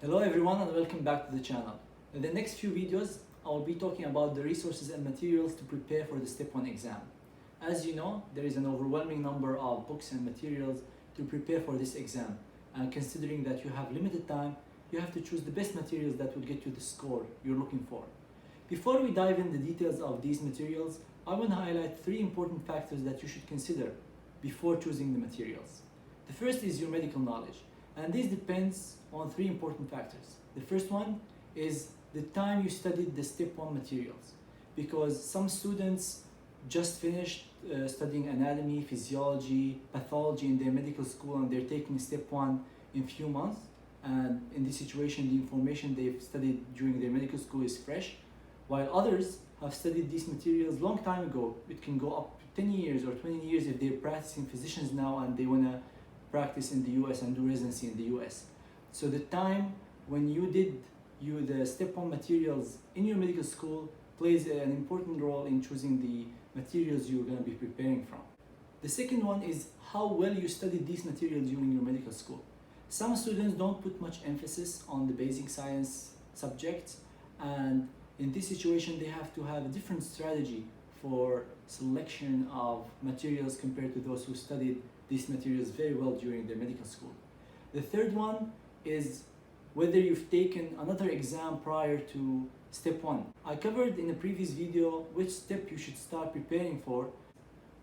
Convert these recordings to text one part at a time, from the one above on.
Hello everyone and welcome back to the channel. In the next few videos, I will be talking about the resources and materials to prepare for the Step 1 exam. As you know, there is an overwhelming number of books and materials to prepare for this exam. And considering that you have limited time, you have to choose the best materials that will get you the score you're looking for. Before we dive in the details of these materials, I want to highlight three important factors that you should consider before choosing the materials. The first is your medical knowledge, and this depends on three important factors. The first one is the time you studied the Step 1 materials, because some students just finished studying anatomy, physiology, pathology in their medical school and they're taking Step 1 in few months, and in this situation the information they've studied during their medical school is fresh, while others have studied these materials long time ago. It can go up to 10 years or 20 years if they're practicing physicians now and they want to practice in the US and do residency in the US. So the time when you did the Step 1 materials in your medical school plays an important role in choosing the materials you're going to be preparing from. The second one is how well you studied these materials during your medical school. Some students don't put much emphasis on the basic science subjects, and in this situation they have to have a different strategy for selection of materials compared to those who studied these materials very well during their medical school. The third one is whether you've taken another exam prior to Step 1. I covered in a previous video which step you should start preparing for,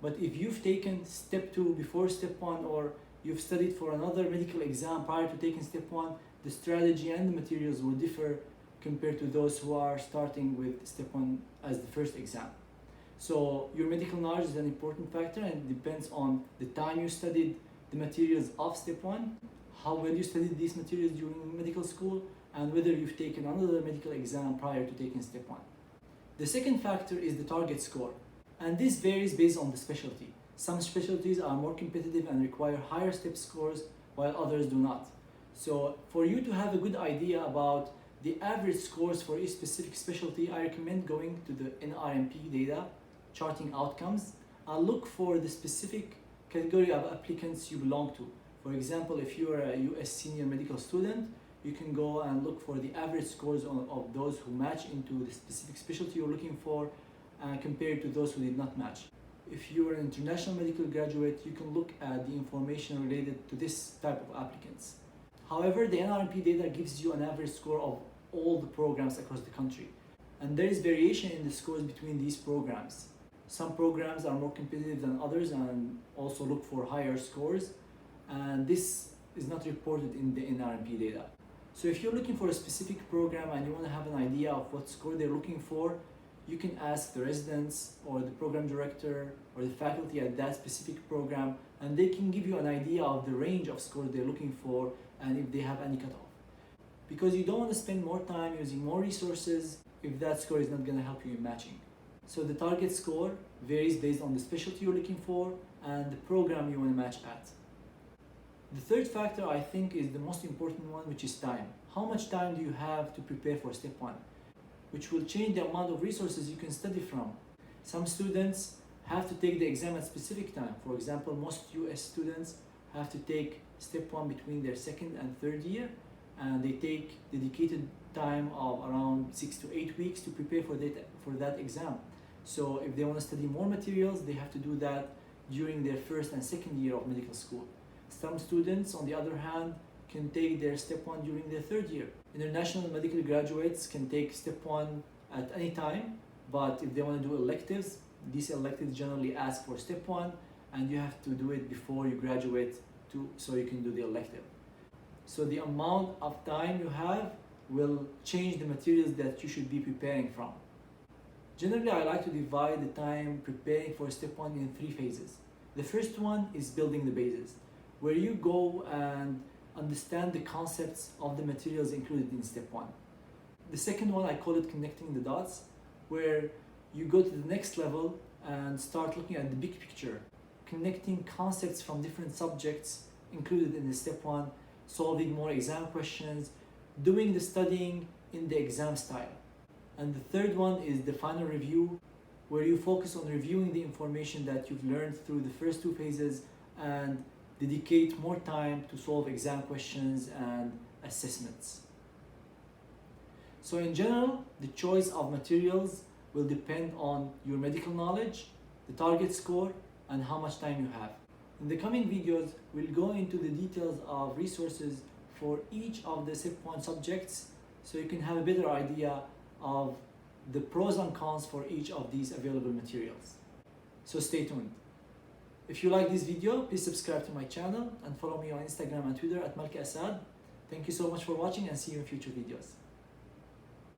but if you've taken Step 2 before Step 1 or you've studied for another medical exam prior to taking Step 1, the strategy and the materials will differ compared to those who are starting with Step 1 as the first exam. So your medical knowledge is an important factor, and it depends on the time you studied the materials of Step 1, how well you studied these materials during medical school, and whether you've taken another medical exam prior to taking Step 1. The second factor is the target score, and this varies based on the specialty. Some specialties are more competitive and require higher step scores, while others do not. So for you to have a good idea about the average scores for each specific specialty, I recommend going to the NRMP data, charting outcomes, and look for the specific category of applicants you belong to. For example, if you are a US senior medical student, you can go and look for the average scores of those who match into the specific specialty you're looking for, compared to those who did not match. If you are an international medical graduate, you can look at the information related to this type of applicants. However, the NRMP data gives you an average score of all the programs across the country, and there is variation in the scores between these programs. Some programs are more competitive than others and also look for higher scores, and this is not reported in the NRMP data. So if you're looking for a specific program and you want to have an idea of what score they're looking for, you can ask the residents or the program director or the faculty at that specific program, and they can give you an idea of the range of scores they're looking for and if they have any cutoff. Because you don't want to spend more time using more resources if that score is not going to help you in matching. So the target score varies based on the specialty you're looking for and the program you want to match at. The third factor I think is the most important one, which is time. How much time do you have to prepare for Step 1? Which will change the amount of resources you can study from. Some students have to take the exam at specific time. For example, most US students have to take Step 1 between their second and third year, and they take dedicated time of around 6 to 8 weeks to prepare for that exam. So if they want to study more materials, they have to do that during their first and second year of medical school. Some students, on the other hand, can take their Step 1 during their third year. International medical graduates can take Step 1 at any time, but if they want to do electives, these electives generally ask for Step 1, and you have to do it before you graduate so you can do the elective. So the amount of time you have will change the materials that you should be preparing from. Generally, I like to divide the time preparing for Step 1 in three phases. The first one is building the bases, where you go and understand the concepts of the materials included in Step 1. The second one, I call it connecting the dots, where you go to the next level and start looking at the big picture, connecting concepts from different subjects included in the Step 1, solving more exam questions, doing the studying in the exam style. And the third one is the final review, where you focus on reviewing the information that you've learned through the first two phases and dedicate more time to solve exam questions and assessments. So in general, the choice of materials will depend on your medical knowledge, the target score, and how much time you have. In the coming videos, we'll go into the details of resources for each of the STEP1 subjects so you can have a better idea of the pros and cons for each of these available materials. So stay tuned. If you like this video, please subscribe to my channel and follow me on Instagram and Twitter at Malke Asaad. Thank you so much for watching and see you in future videos.